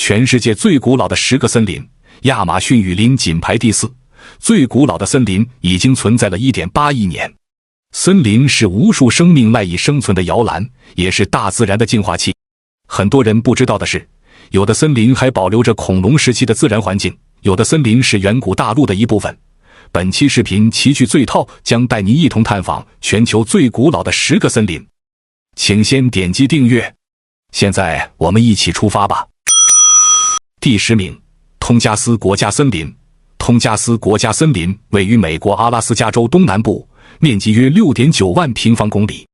全世界最古老的10个森林，亚马逊雨林仅排第4。最古老的森林已经存在了 1.8 亿年。森林是无数生命赖以生存的摇篮，也是大自然的净化器。很多人不知道的是，有的森林还保留着恐龙时期的自然环境，有的森林是远古大陆的一部分。本期视频奇趣最套将带您一同探访全球最古老的10个森林。请先点击订阅。现在我们一起出发吧。第10名，通加斯国家森林。通加斯国家森林位于美国阿拉斯加州东南部，面积约 6.9 万平方公里。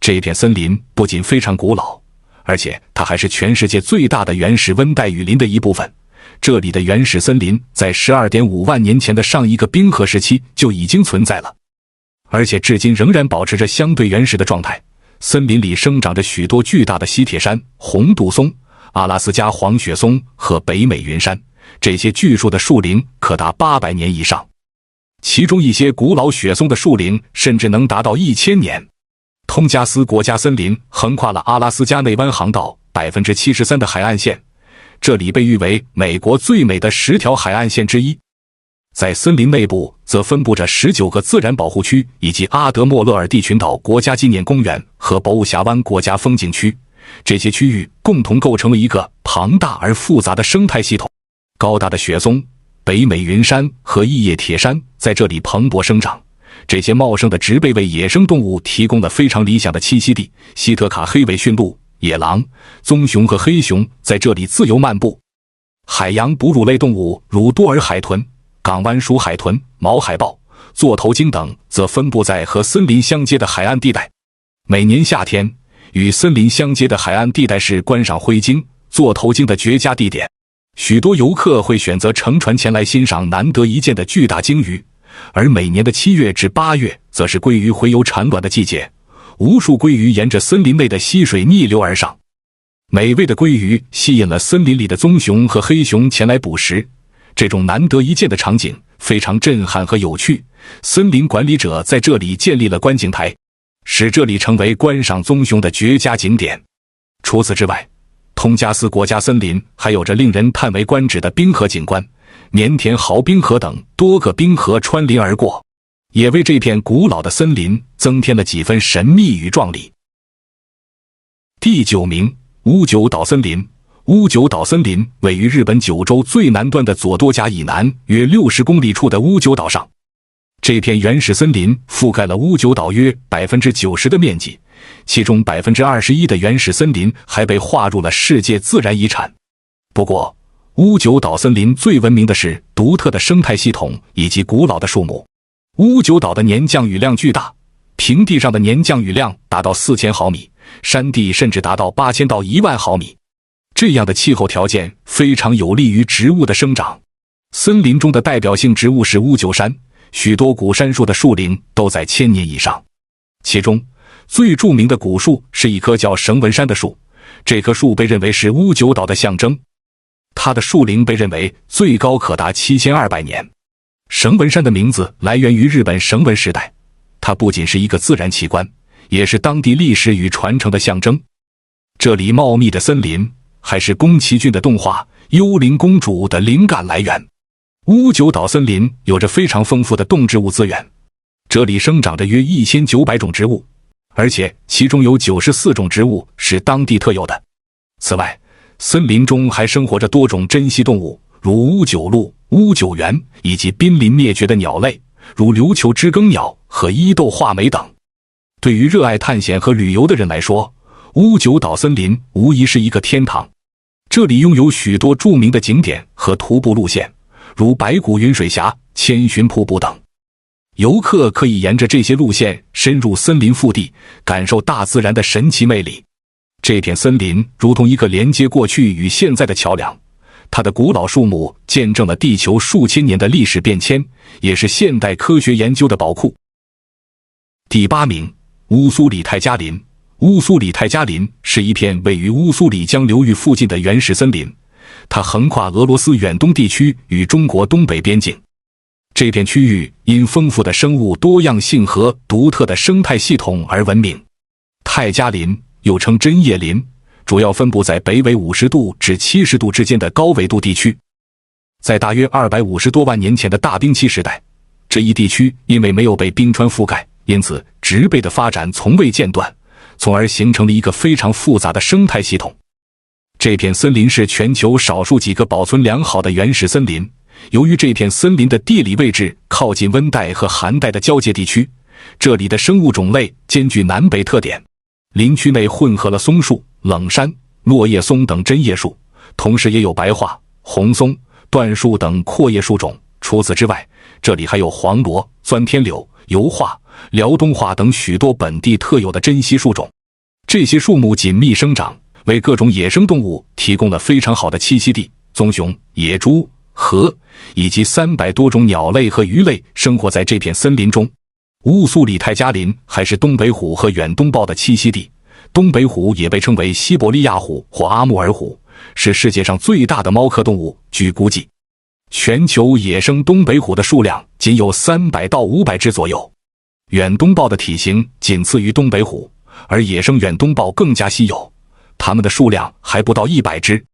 这片森林不仅非常古老，而且它还是全世界最大的原始温带雨林的一部分。这里的原始森林在 12.5 万年前的上一个冰河时期就已经存在了，而且至今仍然保持着相对原始的状态。森林里生长着许多巨大的西铁杉、红杜松、阿拉斯加黄雪松和北美云杉，这些巨树的树龄可达800年以上，其中一些古老雪松的树龄甚至能达到1000年。通加斯国家森林横跨了阿拉斯加内湾航道 73% 的海岸线，这里被誉为美国最美的10条海岸线之一。在森林内部则分布着19个自然保护区，以及阿德莫勒尔地群岛国家纪念公园和博雾峡湾国家风景区，这些区域共同构成了一个庞大而复杂的生态系统。高大的雪松、北美云杉和异叶铁杉在这里蓬勃生长，这些茂盛的植被为野生动物提供了非常理想的栖息地。西特卡黑尾驯鹿、野狼、棕熊和黑熊在这里自由漫步。海洋哺乳类动物如多尔海豚、港湾鼠海豚、毛海豹、座头鲸等则分布在和森林相接的海岸地带。每年夏天，与森林相接的海岸地带是观赏灰鲸、座头鲸的绝佳地点。许多游客会选择乘船前来欣赏难得一见的巨大鲸鱼，而每年的7月至8月则是鲑鱼洄游产卵的季节，无数鲑鱼沿着森林内的溪水逆流而上。美味的鲑鱼吸引了森林里的棕熊和黑熊前来捕食，这种难得一见的场景非常震撼和有趣。森林管理者在这里建立了观景台，使这里成为观赏棕熊的绝佳景点。除此之外，通加斯国家森林还有着令人叹为观止的冰河景观，棉田豪冰河等多个冰河穿林而过，也为这片古老的森林增添了几分神秘与壮丽。第9名，屋久岛森林。屋久岛森林位于日本九州最南端的佐多岬以南约60公里处的屋久岛上。这片原始森林覆盖了屋久岛约 90% 的面积，其中 21% 的原始森林还被划入了世界自然遗产。不过，屋久岛森林最闻名的是独特的生态系统以及古老的树木。屋久岛的年降雨量巨大，平地上的年降雨量达到4000毫米，山地甚至达到8000到1万毫米。这样的气候条件非常有利于植物的生长。森林中的代表性植物是屋久杉，许多古杉树的树龄都在1000年以上。其中最著名的古树是一棵叫绳纹杉的树，这棵树被认为是屋久岛的象征，它的树龄被认为最高可达7200年。绳纹杉的名字来源于日本绳纹时代，它不仅是一个自然奇观，也是当地历史与传承的象征。这里茂密的森林还是宫崎骏的动画《幽灵公主》的灵感来源。屋久岛森林有着非常丰富的动植物资源，这里生长着约1900种植物，而且其中有94种植物是当地特有的。此外，森林中还生活着多种珍稀动物，如屋久鹿、屋久螈，以及濒临灭绝的鸟类，如琉球知更鸟和伊豆画眉等。对于热爱探险和旅游的人来说，屋久岛森林无疑是一个天堂。这里拥有许多著名的景点和徒步路线，如白骨云水峡、千寻瀑布等。游客可以沿着这些路线深入森林腹地，感受大自然的神奇魅力。这片森林如同一个连接过去与现在的桥梁，它的古老树木见证了地球数千年的历史变迁，也是现代科学研究的宝库。第8名，乌苏里泰加林。乌苏里泰加林是一片位于乌苏里江流域附近的原始森林，它横跨俄罗斯远东地区与中国东北边境。这片区域因丰富的生物多样性和独特的生态系统而闻名。泰加林又称针叶林，主要分布在北纬50度至70度之间的高纬度地区。在大约250多万年前的大冰期时代，这一地区因为没有被冰川覆盖，因此植被的发展从未间断，从而形成了一个非常复杂的生态系统。这片森林是全球少数几个保存良好的原始森林。由于这片森林的地理位置靠近温带和寒带的交界地区，这里的生物种类兼具南北特点。林区内混合了松树、冷杉、落叶松等针叶树，同时也有白桦、红松、椴树等阔叶树种。除此之外，这里还有黄罗、钻天柳、油桦、辽东桦等许多本地特有的珍稀树种。这些树木紧密生长，为各种野生动物提供了非常好的栖息地。棕熊、野猪、河以及300多种鸟类和鱼类生活在这片森林中。乌苏里泰加林还是东北虎和远东豹的栖息地。东北虎也被称为西伯利亚虎或阿穆尔虎，是世界上最大的猫科动物。据估计，全球野生东北虎的数量仅有300到500只左右。远东豹的体型仅次于东北虎，而野生远东豹更加稀有，它们的数量还不到100只。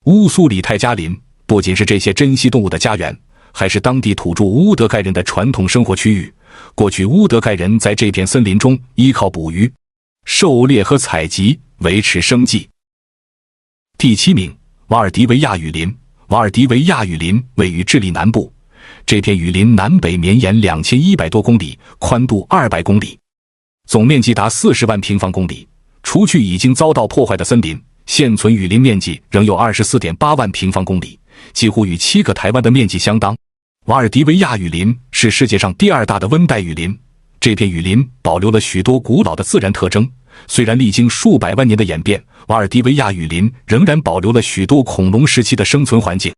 乌苏里泰加林不仅是这些珍稀动物的家园，还是当地土著乌德盖人的传统生活区域。过去乌德盖人在这片森林中依靠捕鱼、狩猎和采集维持生计。第7名，瓦尔迪维亚雨林。瓦尔迪维亚雨林位于智利南部，这片雨林南北绵延2100多公里，宽度200公里，总面积达40万平方公里。除去已经遭到破坏的森林，现存雨林面积仍有24.8万平方公里，几乎与7个台湾的面积相当。瓦尔迪维亚雨林是世界上第2大的温带雨林，这片雨林保留了许多古老的自然特征。虽然历经数百万年的演变，瓦尔迪维亚雨林仍然保留了许多恐龙时期的生存环境。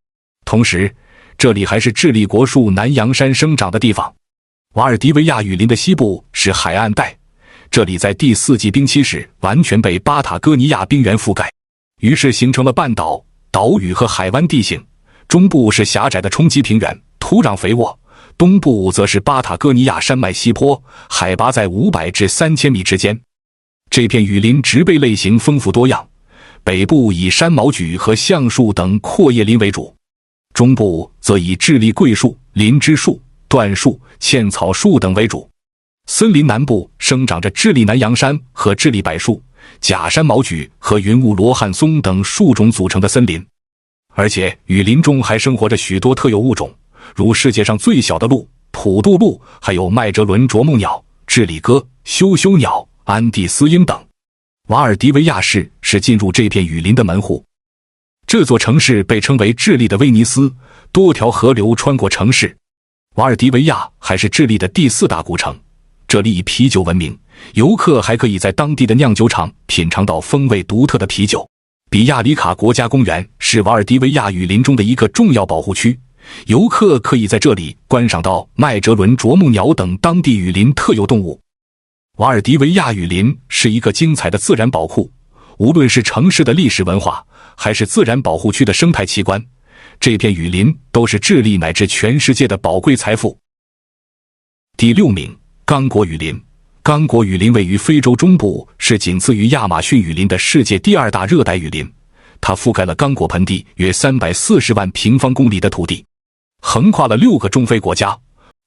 同时，这里还是智利国树南洋杉生长的地方。瓦尔迪维亚雨林的西部是海岸带，这里在第4纪冰期时完全被巴塔哥尼亚冰原覆盖，于是形成了半岛、岛屿和海湾地形。中部是狭窄的冲积平原，土壤肥沃；东部则是巴塔哥尼亚山脉西坡，海拔在500至3000米之间。这片雨林植被类型丰富多样，北部以山毛榉和橡树等阔叶林为主，中部则以智利桂树、林芝树、椴树、茜草树等为主。森林南部生长着智利南洋杉和智利柏树、假山毛榉和云雾罗汉松等树种组成的森林，而且雨林中还生活着许多特有物种，如世界上最小的鹿普渡鹿，还有麦哲伦啄木鸟、智利鸽、羞羞鸟、安第斯鹰等。瓦尔迪维亚市是进入这片雨林的门户。这座城市被称为智利的威尼斯，多条河流穿过城市。瓦尔迪维亚还是智利的第4大古城，这里以啤酒闻名，游客还可以在当地的酿酒厂品尝到风味独特的啤酒。比亚里卡国家公园是瓦尔迪维亚雨林中的一个重要保护区，游客可以在这里观赏到麦哲伦啄木鸟等当地雨林特有动物。瓦尔迪维亚雨林是一个精彩的自然宝库，无论是城市的历史文化，还是自然保护区的生态奇观，这片雨林都是智利乃至全世界的宝贵财富。第6名，刚果雨林。刚果雨林位于非洲中部，是仅次于亚马逊雨林的世界第2大热带雨林，它覆盖了刚果盆地约340万平方公里的土地，横跨了6个中非国家。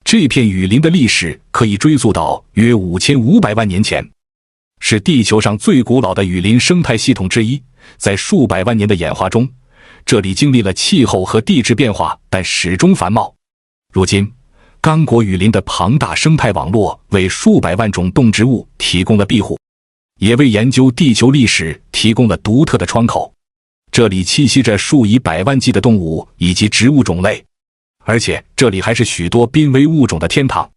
这片雨林的历史可以追溯到约5500万年前，是地球上最古老的雨林生态系统之一。在数百万年的演化中，这里经历了气候和地质变化，但始终繁茂。如今，刚果雨林的庞大生态网络为数百万种动植物提供了庇护，也为研究地球历史提供了独特的窗口。这里栖息着数以百万计的动物以及植物种类，而且这里还是许多濒危物种的天堂，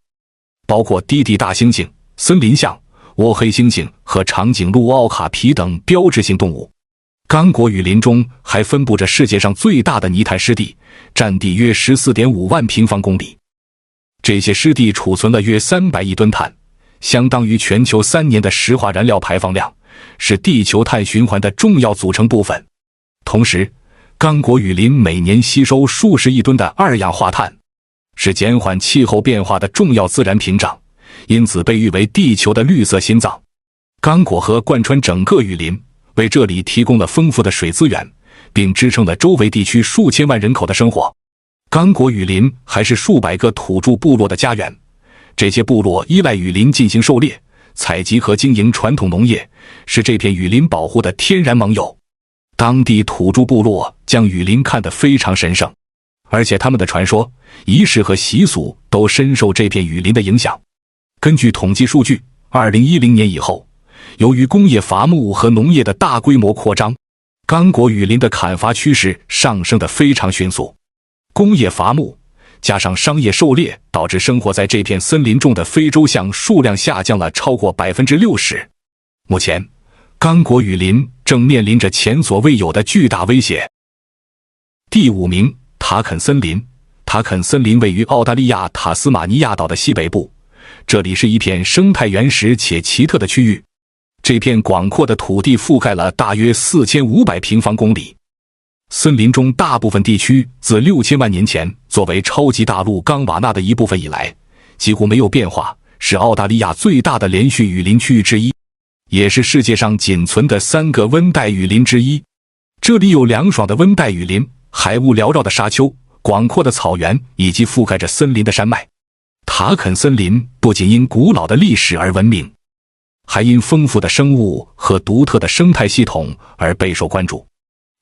包括低地大猩猩、森林象、倭黑猩猩和长颈鹿奥卡皮等标志性动物。刚果雨林中还分布着世界上最大的泥炭湿地，占地约 14.5 万平方公里。这些湿地储存了约300亿吨碳，相当于全球3年的石化燃料排放量，是地球碳循环的重要组成部分。同时，刚果雨林每年吸收数十亿吨的二氧化碳，是减缓气候变化的重要自然屏障，因此被誉为地球的绿色心脏。刚果河贯穿整个雨林，为这里提供了丰富的水资源，并支撑了周围地区数千万人口的生活。刚果雨林还是数百个土著部落的家园，这些部落依赖雨林进行狩猎、采集和经营传统农业，是这片雨林保护的天然盟友。当地土著部落将雨林看得非常神圣，而且他们的传说、仪式和习俗都深受这片雨林的影响。根据统计数据，2010年以后，由于工业伐木和农业的大规模扩张，刚果雨林的砍伐趋势上升得非常迅速。工业伐木加上商业狩猎，导致生活在这片森林中的非洲象数量下降了超过 60%。 目前，刚果雨林正面临着前所未有的巨大威胁。第5名，塔肯森林。塔肯森林位于澳大利亚塔斯马尼亚岛的西北部，这里是一片生态原始且奇特的区域。这片广阔的土地覆盖了大约4500平方公里。森林中大部分地区自6000万年前作为超级大陆冈瓦纳的一部分以来，几乎没有变化，是澳大利亚最大的连续雨林区域之一，也是世界上仅存的3个温带雨林之一。这里有凉爽的温带雨林、海雾缭绕的沙丘、广阔的草原以及覆盖着森林的山脉。塔肯森林不仅因古老的历史而闻名，还因丰富的生物和独特的生态系统而备受关注。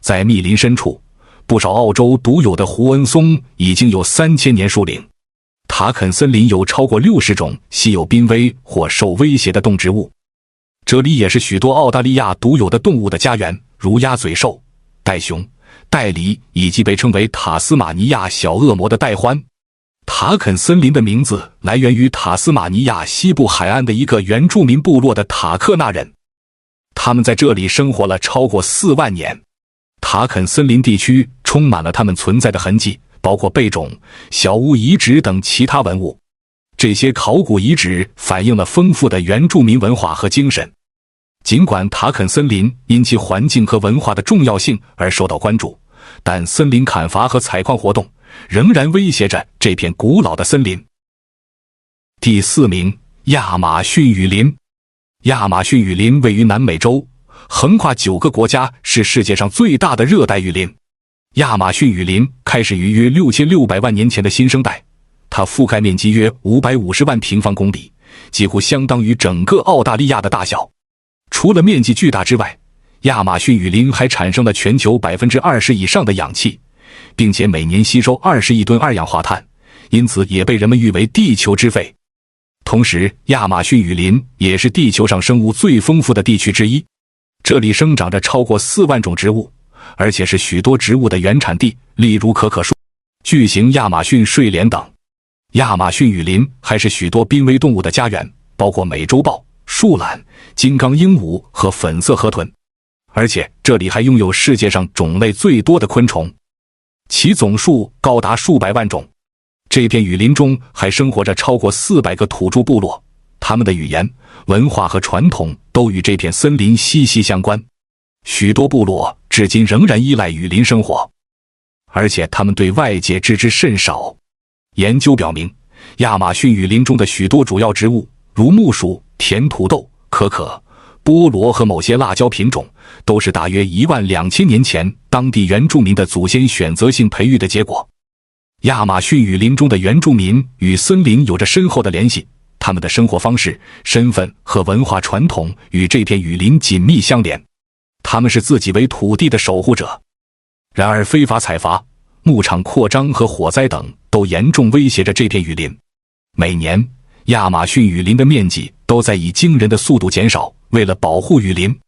在密林深处，不少澳洲独有的胡恩松已经有3000年树龄。塔肯森林有超过60种稀有濒危或受威胁的动植物，这里也是许多澳大利亚独有的动物的家园，如鸭嘴兽、袋熊、袋狸以及被称为塔斯马尼亚小恶魔的袋獾。塔肯森林的名字来源于塔斯马尼亚西部海岸的一个原住民部落的塔克纳人，他们在这里生活了超过4万年。塔肯森林地区充满了他们存在的痕迹，包括贝冢、小屋遗址等其他文物。这些考古遗址反映了丰富的原住民文化和精神。尽管塔肯森林因其环境和文化的重要性而受到关注，但森林砍伐和采矿活动仍然威胁着这片古老的森林。第4名，亚马逊雨林。亚马逊雨林位于南美洲，横跨9个国家，是世界上最大的热带雨林。亚马逊雨林开始于约6600万年前的新生代，它覆盖面积约550万平方公里，几乎相当于整个澳大利亚的大小。除了面积巨大之外，亚马逊雨林还产生了全球 20% 以上的氧气，并且每年吸收20亿吨二氧化碳，因此也被人们誉为地球之肺。同时，亚马逊雨林也是地球上生物最丰富的地区之一，这里生长着超过4万种植物，而且是许多植物的原产地，例如可可树、巨型亚马逊睡莲等。亚马逊雨林还是许多濒危动物的家园，包括美洲豹、树懒、金刚鹦鹉和粉色河豚，而且这里还拥有世界上种类最多的昆虫，其总数高达数百万种。这片雨林中还生活着超过400个土著部落，他们的语言、文化和传统都与这片森林息息相关。许多部落至今仍然依赖雨林生活，而且他们对外界知之甚少。研究表明，亚马逊雨林中的许多主要植物，如木薯、甜土豆、可可、菠萝和某些辣椒品种，都是大约12000年前当地原住民的祖先选择性培育的结果。亚马逊雨林中的原住民与森林有着深厚的联系，他们的生活方式、身份和文化传统与这片雨林紧密相连，他们是自己为土地的守护者。然而，非法采伐、牧场扩张和火灾等都严重威胁着这片雨林。每年，亚马逊雨林的面积都在以惊人的速度减少。为了保护雨林，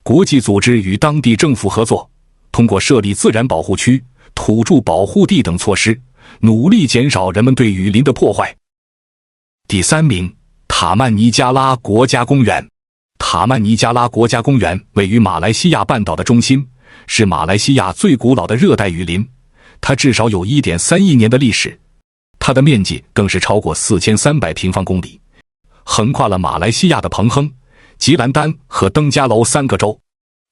国际组织与当地政府合作，通过设立自然保护区、土著保护地等措施，努力减少人们对雨林的破坏。第3名，塔曼尼加拉国家公园。塔曼尼加拉国家公园位于马来西亚半岛的中心，是马来西亚最古老的热带雨林，它至少有 1.3 亿年的历史，它的面积更是超过4300平方公里，横跨了马来西亚的彭亨、吉兰丹和登嘉楼3个州。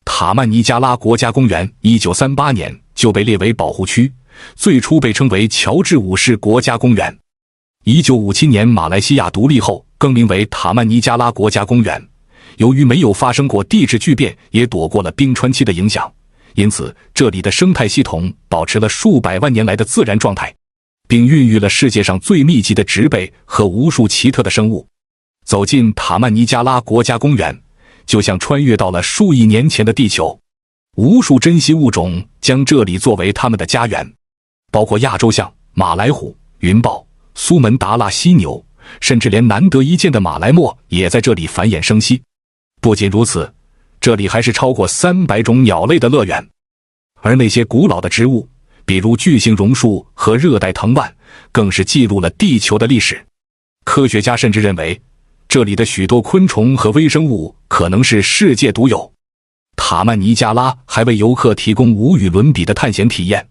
塔曼尼加拉国家公园1938年就被列为保护区，最初被称为乔治五世国家公园。1957年马来西亚独立后更名为塔曼尼加拉国家公园，由于没有发生过地质巨变，也躲过了冰川期的影响，因此这里的生态系统保持了数百万年来的自然状态，并孕育了世界上最密集的植被和无数奇特的生物。走进塔曼尼加拉国家公园，就像穿越到了数亿年前的地球，无数珍稀物种将这里作为它们的家园，包括亚洲象、马来虎、云豹、苏门答腊犀牛，甚至连难得一见的马来貘也在这里繁衍生息。不仅如此，这里还是超过300种鸟类的乐园。而那些古老的植物，比如巨型榕树和热带藤蔓，更是记录了地球的历史。科学家甚至认为，这里的许多昆虫和微生物可能是世界独有。塔曼尼加拉还为游客提供无与伦比的探险体验，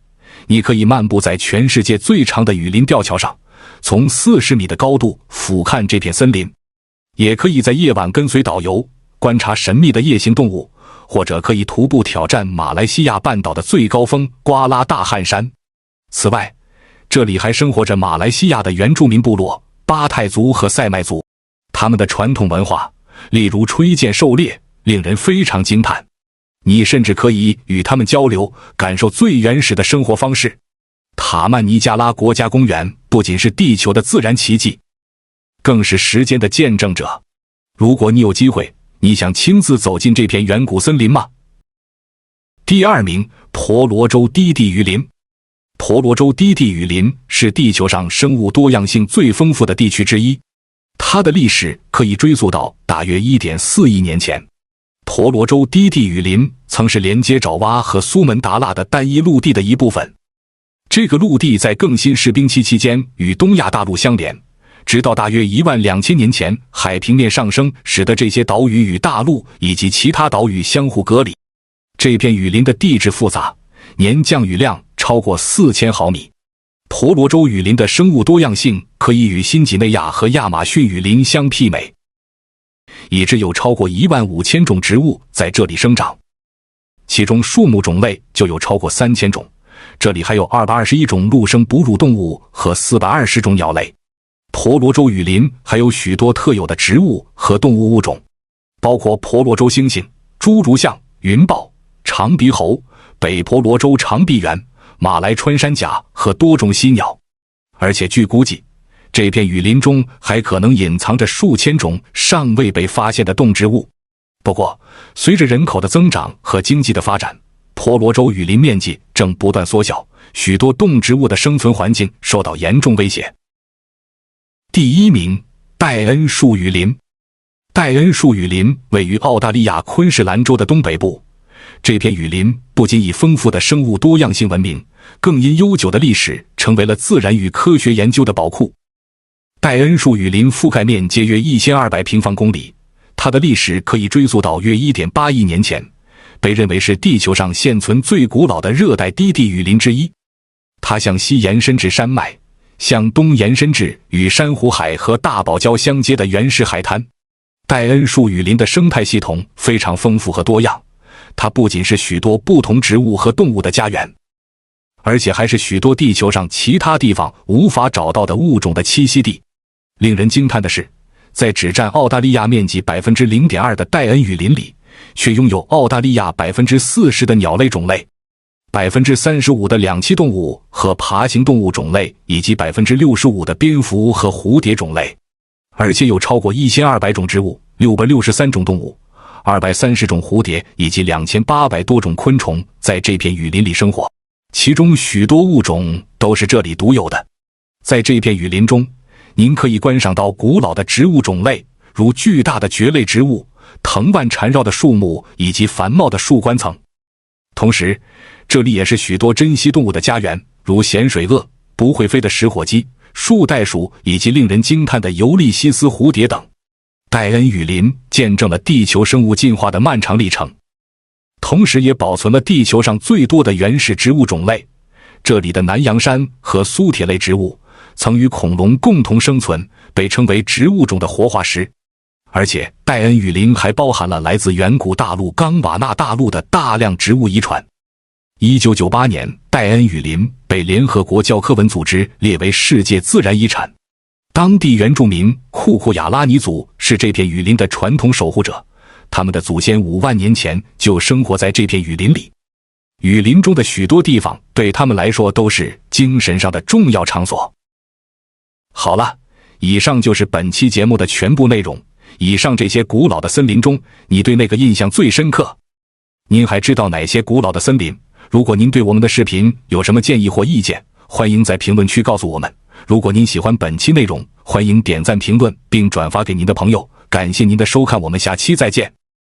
你可以漫步在全世界最长的雨林吊桥上，从40米的高度俯瞰这片森林，也可以在夜晚跟随导游观察神秘的夜行动物，或者可以徒步挑战马来西亚半岛的最高峰瓜拉大汉山。此外，这里还生活着马来西亚的原住民部落巴泰族和塞麦族，他们的传统文化，例如吹剑狩猎，令人非常惊叹。你甚至可以与他们交流，感受最原始的生活方式。塔曼尼加拉国家公园不仅是地球的自然奇迹，更是时间的见证者。如果你有机会，你想亲自走进这片远古森林吗？第2名，婆罗洲低地雨林。婆罗洲低地雨林是地球上生物多样性最丰富的地区之一，它的历史可以追溯到大约 1.4 亿年前。婆罗洲低地雨林曾是连接爪哇和苏门答腊的单一陆地的一部分。这个陆地在更新世冰期期间与东亚大陆相连，直到大约12000年前海平面上升，使得这些岛屿与大陆以及其他岛屿相互隔离。这片雨林的地质复杂，年降雨量超过4000毫米。婆罗洲雨林的生物多样性可以与新几内亚和亚马逊雨林相媲美，已知有超过15000种植物在这里生长，其中树木种类就有超过3000种。这里还有221种陆生哺乳动物和420种鸟类。婆罗洲雨林还有许多特有的植物和动物物种，包括婆罗洲猩猩、侏儒象、云豹、长鼻猴、北婆罗洲长臂猿、马来穿山甲和多种犀鸟。而且据估计，这片雨林中还可能隐藏着数千种尚未被发现的动植物。不过，随着人口的增长和经济的发展，婆罗洲雨林面积正不断缩小，许多动植物的生存环境受到严重威胁。第1名，戴恩树雨林。戴恩树雨林位于澳大利亚昆士兰州的东北部。这片雨林不仅以丰富的生物多样性闻名，更因悠久的历史成为了自然与科学研究的宝库。戴恩树雨林覆盖面积约1200平方公里，它的历史可以追溯到约 1.8 亿年前，被认为是地球上现存最古老的热带低地雨林之一。它向西延伸至山脉，向东延伸至与珊瑚海和大堡礁相接的原始海滩。戴恩树雨林的生态系统非常丰富和多样，它不仅是许多不同植物和动物的家园，而且还是许多地球上其他地方无法找到的物种的栖息地。令人惊叹的是，在只占澳大利亚面积 0.2% 的戴恩雨林里，却拥有澳大利亚 40% 的鸟类种类， 35% 的两栖动物和爬行动物种类，以及 65% 的蝙蝠和蝴蝶种类。而且有超过1200种植物、663种动物、230种蝴蝶以及2800多种昆虫在这片雨林里生活，其中许多物种都是这里独有的。在这片雨林中，您可以观赏到古老的植物种类，如巨大的蕨类植物、藤蔓缠绕的树木以及繁茂的树冠层。同时，这里也是许多珍稀动物的家园，如咸水鳄、不会飞的食火鸡、树袋鼠以及令人惊叹的尤利西斯蝴蝶等。戴恩雨林见证了地球生物进化的漫长历程，同时也保存了地球上最多的原始植物种类。这里的南洋杉和苏铁类植物曾与恐龙共同生存，被称为植物种的活化石。而且戴恩雨林还包含了来自远古大陆冈瓦纳大陆的大量植物遗传。1998年，戴恩雨林被联合国教科文组织列为世界自然遗产。当地原住民库库亚拉尼族是这片雨林的传统守护者，他们的祖先5万年前就生活在这片雨林里。雨林中的许多地方对他们来说都是精神上的重要场所。好了，以上就是本期节目的全部内容。以上这些古老的森林中，你对哪个印象最深刻？您还知道哪些古老的森林？如果您对我们的视频有什么建议或意见，欢迎在评论区告诉我们。如果您喜欢本期内容，欢迎点赞评论并转发给您的朋友。感谢您的收看，我们下期再见。